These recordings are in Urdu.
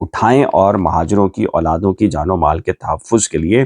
اٹھائیں اور مہاجروں کی اولادوں کی جان و مال کے تحفظ کے لیے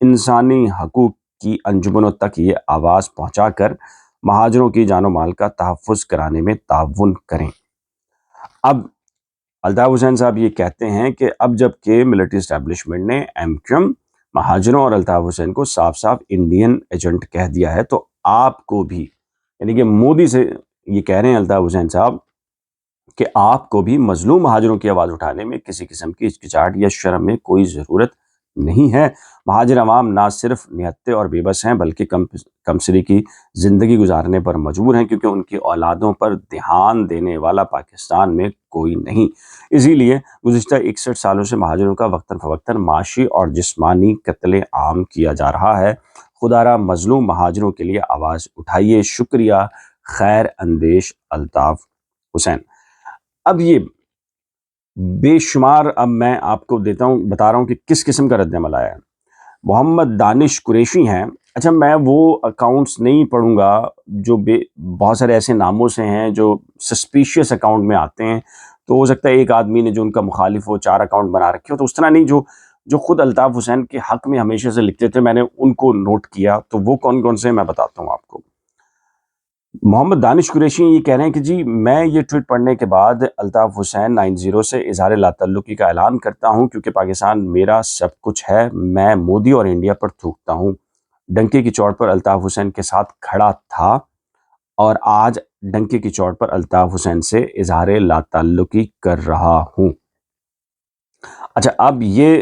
انسانی حقوق کی انجمنوں تک یہ آواز پہنچا کر مہاجروں کی جان و مال کا تحفظ کرانے میں تعاون کریں۔ اب الطاف حسین صاحب یہ کہتے ہیں کہ اب جب کہ ملٹری اسٹیبلشمنٹ نے ایم کیو ایم، مہاجروں اور الطاف حسین کو صاف صاف انڈین ایجنٹ کہہ دیا ہے، تو آپ کو بھی، یعنی کہ مودی سے یہ کہہ رہے ہیں الطاف حسین صاحب کہ آپ کو بھی مظلوم مہاجروں کی آواز اٹھانے میں کسی قسم کی ہچکچاہٹ یا شرم میں کوئی ضرورت نہیں ہے۔ مہاجر عوام نہ صرف نہتے اور بے بس ہیں بلکہ کمسری کی زندگی گزارنے پر مجبور ہیں، کیونکہ ان کی اولادوں پر دھیان دینے والا پاکستان میں کوئی نہیں۔ اسی لیے گزشتہ 61 سالوں سے مہاجروں کا وقتاً فوقتاً معاشی اور جسمانی قتل عام کیا جا رہا ہے۔ خدا را مظلوم مہاجروں کے لیے آواز اٹھائیے۔ شکریہ، خیر اندیش الطاف حسین۔ اب یہ بے شمار، اب میں آپ کو بتا رہا ہوں کہ کس قسم کا رد عمل آیا ہے۔ محمد دانش قریشی ہیں، اچھا میں وہ اکاؤنٹس نہیں پڑھوں گا جو بہت سارے ایسے ناموں سے ہیں جو سسپیشیس اکاؤنٹ میں آتے ہیں، تو ہو سکتا ہے ایک آدمی نے جو ان کا مخالف ہو 4 اکاؤنٹ بنا رکھے ہو، تو اس طرح نہیں، جو خود الطاف حسین کے حق میں ہمیشہ سے لکھتے تھے، میں نے ان کو نوٹ کیا، تو وہ کون کون سے میں بتاتا ہوں آپ کو۔ محمد دانش قریشی یہ کہہ رہے ہیں کہ جی میں یہ ٹویٹ پڑھنے کے بعد الطاف حسین 90 سے اظہار لا تعلقی کا اعلان کرتا ہوں، کیونکہ پاکستان میرا سب کچھ ہے، میں مودی اور انڈیا پر تھوکتا ہوں، ڈنکے کی چوٹ پر الطاف حسین کے ساتھ کھڑا تھا اور آج ڈنکے کی چوٹ پر الطاف حسین سے اظہار لا تعلقی کر رہا ہوں۔ اچھا اب یہ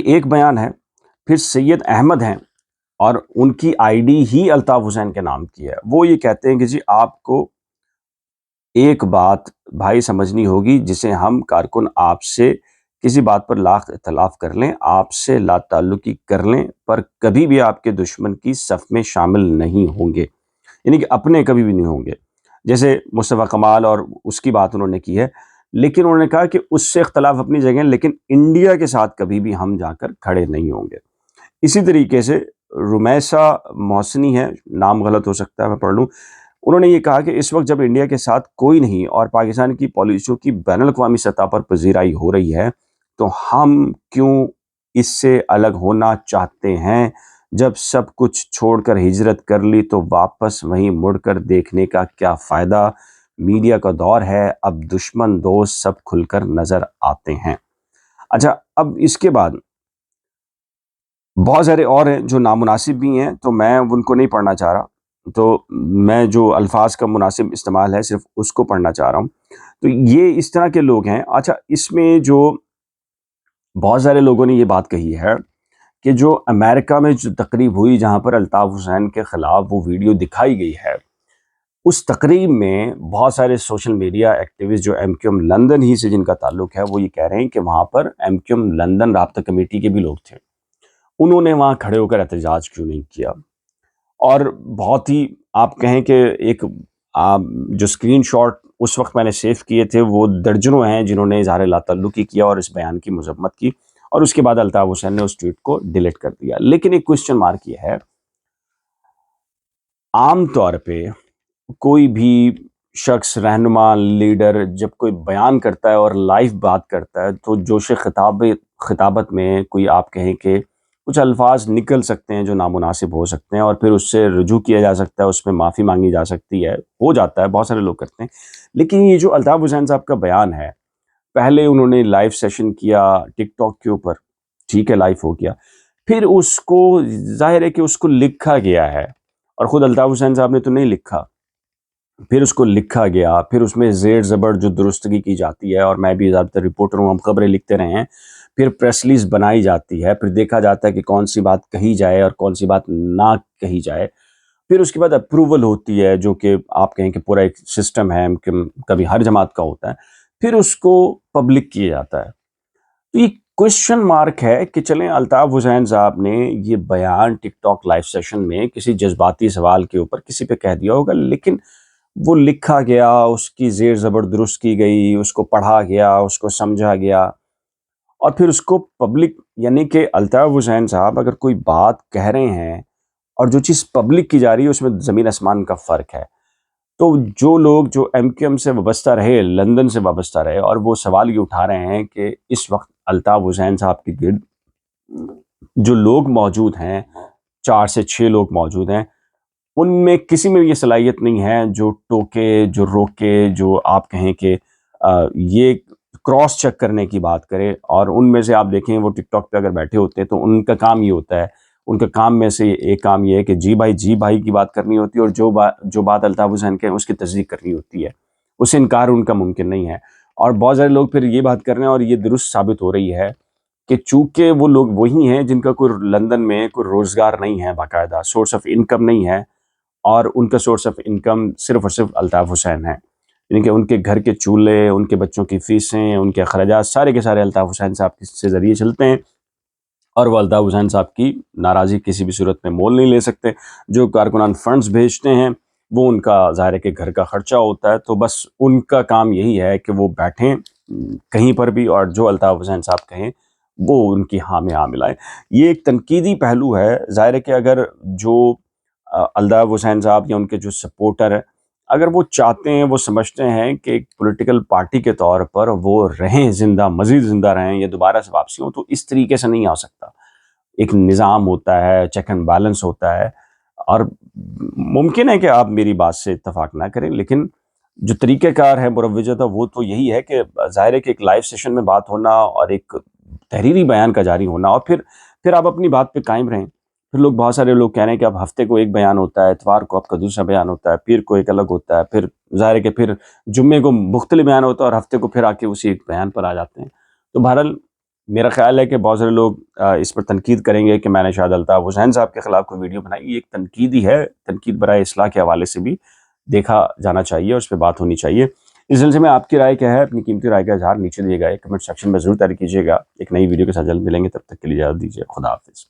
ایک بیان ہے، پھر سید احمد ہیں اور ان کی آئی ڈی ہی الطاف حسین کے نام کی ہے، وہ یہ کہتے ہیں کہ جی آپ کو ایک بات بھائی سمجھنی ہوگی، جسے ہم کارکن آپ سے کسی بات پر لاکھ اختلاف کر لیں، آپ سے لا تعلقی کر لیں، پر کبھی بھی آپ کے دشمن کی صف میں شامل نہیں ہوں گے، یعنی کہ اپنے کبھی بھی نہیں ہوں گے۔ جیسے مصطفیٰ کمال اور اس کی بات انہوں نے کی ہے، لیکن انہوں نے کہا کہ اس سے اختلاف اپنی جگہ، لیکن انڈیا کے ساتھ کبھی بھی ہم جا کر کھڑے نہیں ہوں گے۔ اسی طریقے سے رمیسا محسنی ہے، نام غلط ہو سکتا ہے میں پڑھ لوں، انہوں نے یہ کہا کہ اس وقت جب انڈیا کے ساتھ کوئی نہیں اور پاکستان کی پالیسیوں کی بین الاقوامی سطح پر پذیرائی ہو رہی ہے، تو ہم کیوں اس سے الگ ہونا چاہتے ہیں؟ جب سب کچھ چھوڑ کر ہجرت کر لی تو واپس وہیں مڑ کر دیکھنے کا کیا فائدہ؟ میڈیا کا دور ہے، اب دشمن دوست سب کھل کر نظر آتے ہیں۔ اچھا اب اس کے بعد بہت سارے اور ہیں جو نامناسب بھی ہیں، تو میں ان کو نہیں پڑھنا چاہ رہا، تو میں جو الفاظ کا مناسب استعمال ہے صرف اس کو پڑھنا چاہ رہا ہوں۔ تو یہ اس طرح کے لوگ ہیں۔ اچھا اس میں جو بہت سارے لوگوں نے یہ بات کہی ہے کہ جو امریکہ میں جو تقریب ہوئی جہاں پر الطاف حسین کے خلاف وہ ویڈیو دکھائی گئی ہے، اس تقریب میں بہت سارے سوشل میڈیا ایکٹیوسٹ جو ایم کیو ایم لندن ہی سے جن کا تعلق ہے، وہ یہ کہہ رہے ہیں کہ وہاں پر ایم کیو ایم لندن رابطہ کمیٹی کے بھی لوگ تھے، انہوں نے وہاں کھڑے ہو کر احتجاج کیوں نہیں کیا؟ اور بہت ہی آپ کہیں کہ ایک جو سکرین شاٹ اس وقت میں نے سیو کیے تھے، وہ درجنوں ہیں جنہوں نے اظہار لا تعلقی کیا اور اس بیان کی مذمت کی، اور اس کے بعد الطاف حسین نے اس ٹویٹ کو ڈیلیٹ کر دیا۔ لیکن ایک کوسچن مارک یہ ہے، عام طور پہ کوئی بھی شخص، رہنما، لیڈر جب کوئی بیان کرتا ہے اور لائیو بات کرتا ہے، تو جوش خطابت میں کوئی آپ کہیں کہ کچھ الفاظ نکل سکتے ہیں جو نامناسب ہو سکتے ہیں، اور پھر اس سے رجوع کیا جا سکتا ہے، اس میں معافی مانگی جا سکتی ہے، ہو جاتا ہے، بہت سارے لوگ کرتے ہیں۔ لیکن یہ جو الطاف حسین صاحب کا بیان ہے، پہلے انہوں نے لائیو سیشن کیا ٹک ٹاک کے اوپر، ٹھیک ہے لائیو ہو گیا، پھر اس کو ظاہر ہے کہ اس کو لکھا گیا ہے، اور خود الطاف حسین صاحب نے تو نہیں لکھا، پھر اس کو لکھا گیا، پھر اس میں زیر زبر جو درستگی کی جاتی ہے، اور میں بھی زیادہ تر رپورٹر ہوں، ہم خبریں لکھتے رہے ہیں، پھر پریس ریلیز بنائی جاتی ہے، پھر دیکھا جاتا ہے کہ کون سی بات کہی جائے اور کون سی بات نہ کہی جائے، پھر اس کے بعد اپروول ہوتی ہے، جو کہ آپ کہیں کہ پورا ایک سسٹم ہے کہ کبھی ہر جماعت کا ہوتا ہے، پھر اس کو پبلک کیا جاتا ہے۔ تو یہ کوشچن مارک ہے کہ چلیں الطاف حسین صاحب نے یہ بیان ٹک ٹاک لائیو سیشن میں کسی جذباتی سوال کے اوپر کسی پہ کہہ دیا ہوگا، لیکن وہ لکھا گیا، اس کی زیر زبر درست کی گئی، اس کو پڑھا گیا، اس کو سمجھا گیا، اور پھر اس کو پبلک، یعنی کہ الطاف حسین صاحب اگر کوئی بات کہہ رہے ہیں اور جو چیز پبلک کی جا رہی ہے، اس میں زمین آسمان کا فرق ہے۔ تو جو لوگ جو ایم کیو ایم سے وابستہ رہے، لندن سے وابستہ رہے، اور وہ سوال یہ اٹھا رہے ہیں کہ اس وقت الطاف حسین صاحب کے گرد جو لوگ موجود ہیں، 4 سے 6 لوگ موجود ہیں، ان میں کسی میں یہ صلاحیت نہیں ہے جو ٹوکے، جو روکے، جو آپ کہیں کہ یہ کراس چیک کرنے کی بات کرے. اور ان میں سے آپ دیکھیں وہ ٹک ٹاک پہ اگر بیٹھے ہوتے ہیں تو ان کا کام یہ ہوتا ہے، ان کا کام میں سے ایک کام یہ ہے کہ جی بھائی کی بات کرنی ہوتی ہے، اور جو بات الطاف حسین کے ہیں اس کی تصدیق کرنی ہوتی ہے، اس سے انکار ان کا ممکن نہیں ہے. اور بہت سارے لوگ پھر یہ بات کر رہے ہیں، اور یہ درست ثابت ہو رہی ہے کہ چونکہ وہ لوگ وہی ہیں جن کا کوئی لندن میں کوئی روزگار نہیں ہے، باقاعدہ سورس آف انکم نہیں ہے، اور ان کا سورس آف انکم صرف اور صرف الطاف حسین ہے. یعنی کہ ان کے گھر کے چولہے، ان کے بچوں کی فیسیں، ان کے اخراجات سارے کے سارے الطاف حسین صاحب کے ذریعے چلتے ہیں، اور وہ الطاف حسین صاحب کی ناراضی کسی بھی صورت میں مول نہیں لے سکتے. جو کارکنان فنڈز بھیجتے ہیں وہ ان کا ظاہر ہے کہ گھر کا خرچہ ہوتا ہے، تو بس ان کا کام یہی ہے کہ وہ بیٹھیں کہیں پر بھی، اور جو الطاف حسین صاحب کہیں وہ ان کی ہاں میں ہاں ملائیں. یہ ایک تنقیدی پہلو ہے. ظاہر ہے کہ اگر جو الطاف حسین صاحب یا ان کے جو سپورٹر ہیں، اگر وہ چاہتے ہیں، وہ سمجھتے ہیں کہ ایک پولیٹیکل پارٹی کے طور پر وہ رہیں زندہ، مزید زندہ رہیں، یا دوبارہ سے واپسی ہوں، تو اس طریقے سے نہیں آ سکتا. ایک نظام ہوتا ہے، چیک اینڈ بیلنس ہوتا ہے. اور ممکن ہے کہ آپ میری بات سے اتفاق نہ کریں، لیکن جو طریقہ کار ہے مروجہ تھا وہ تو یہی ہے کہ ظاہر ہے کہ ایک لائیو سیشن میں بات ہونا اور ایک تحریری بیان کا جاری ہونا، اور پھر آپ اپنی بات پہ قائم رہیں. پھر بہت سارے لوگ کہہ رہے ہیں کہ اب ہفتے کو ایک بیان ہوتا ہے، اتوار کو آپ کا دوسرا بیان ہوتا ہے، پیر کو ایک الگ ہوتا ہے، پھر ظاہر ہے کہ پھر جمعے کو مختلف بیان ہوتا ہے، اور ہفتے کو پھر آ کے اسی ایک بیان پر آ جاتے ہیں. تو بہرحال میرا خیال ہے کہ بہت سارے لوگ اس پر تنقید کریں گے کہ میں نے شاید الطاف حسین صاحب کے خلاف کوئی ویڈیو بنائی. یہ ایک تنقیدی ہے، تنقید برائے اصلاح کے حوالے سے بھی دیکھا جانا چاہیے، اور اس پہ بات ہونی چاہیے. اس سلسلے میں آپ کی رائے کیا ہے؟ اپنی قیمتی رائے کا اظہار نیچے دیے گئے کمنٹ سیکشن میں ضرور طرح کیجیے گا. ایک نئی ویڈیو کے ساتھ جلد ملیں گے، تب تک کے لیے اجازت دیجیے. خدا حافظ.